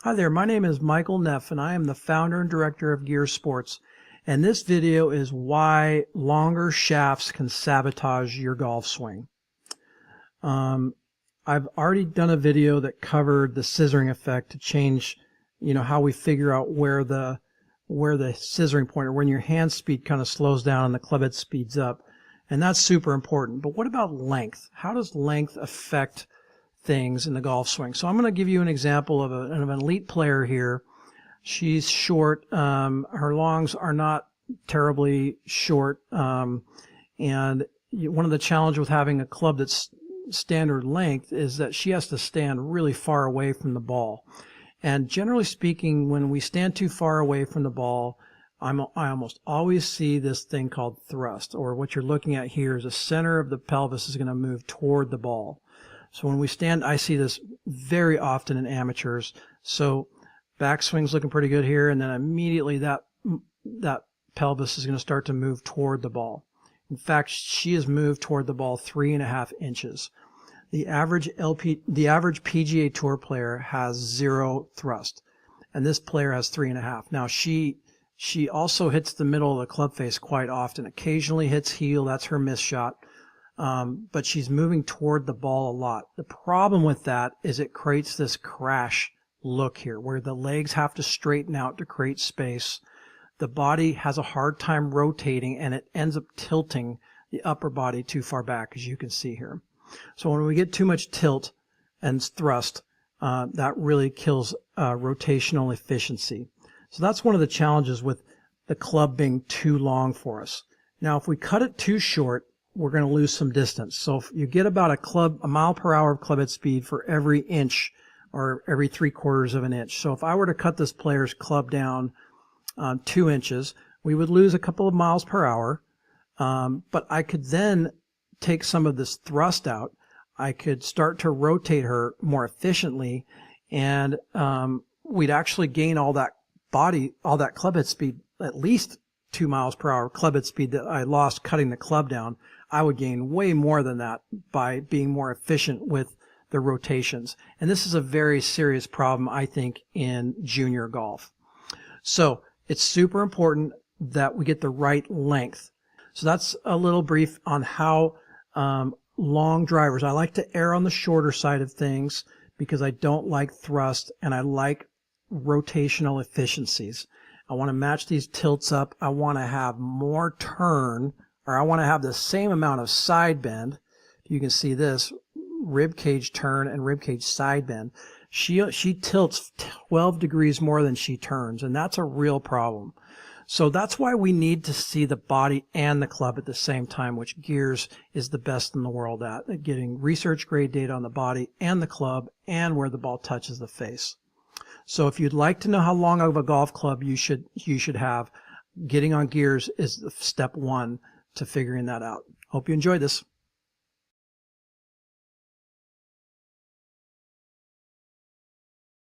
Hi there, my name is Michael Neff and I am the founder and director of Gear Sports. And this video is why longer shafts can sabotage your golf swing. I've already done a video that covered the scissoring effect to change, how we figure out where the scissoring point, or when your hand speed kind of slows down and the club head speeds up. And that's super important. But what about length? How does length affect things in the golf swing? So I'm going to give you an example of an elite player here. She's short. Her longs are not terribly short. And one of the challenges with having a club that's standard length is that she has to stand really far away from the ball. And generally speaking, when we stand too far away from the ball, I almost always see this thing called thrust, or what you're looking at here is the center of the pelvis is going to move toward the ball. So when we stand, I see this very often in amateurs. So backswing's looking pretty good here, and then immediately that pelvis is going to start to move toward the ball. In fact, she has moved toward the ball 3.5 inches. The average PGA Tour player has 0 thrust, and this player has 3.5. Now she also hits the middle of the club face quite often. Occasionally hits heel, that's her miss shot. But she's moving toward the ball a lot. The problem with that is it creates this crash look here where the legs have to straighten out to create space. The body has a hard time rotating and it ends up tilting the upper body too far back, as you can see here. So when we get too much tilt and thrust, that really kills rotational efficiency. So that's one of the challenges with the club being too long for us. Now, if we cut it too short, we're going to lose some distance. So if you get about a mile per hour of club head speed for every inch or every 3/4 of an inch. So if I were to cut this player's club down 2 inches, we would lose a couple of miles per hour. But I could then take some of this thrust out. I could start to rotate her more efficiently, and we'd actually gain all that club head speed, at least 2 miles per hour club head speed that I lost cutting the club down. I would gain way more than that by being more efficient with the rotations. And this is a very serious problem, I think, in junior golf. So it's super important that we get the right length. So that's a little brief on how long drivers. I like to err on the shorter side of things because I don't like thrust and I like rotational efficiencies. I want to match these tilts up. I want to have more turn, or I want to have the same amount of side bend. You can see this rib cage turn and rib cage side bend. She tilts 12 degrees more than she turns, and that's a real problem. So that's why we need to see the body and the club at the same time, which Gears is the best in the world at getting research grade data on the body and the club and where the ball touches the face. So if you'd like to know how long of a golf club you should have, getting on Gears is step 1 to figuring that out. Hope you enjoyed this.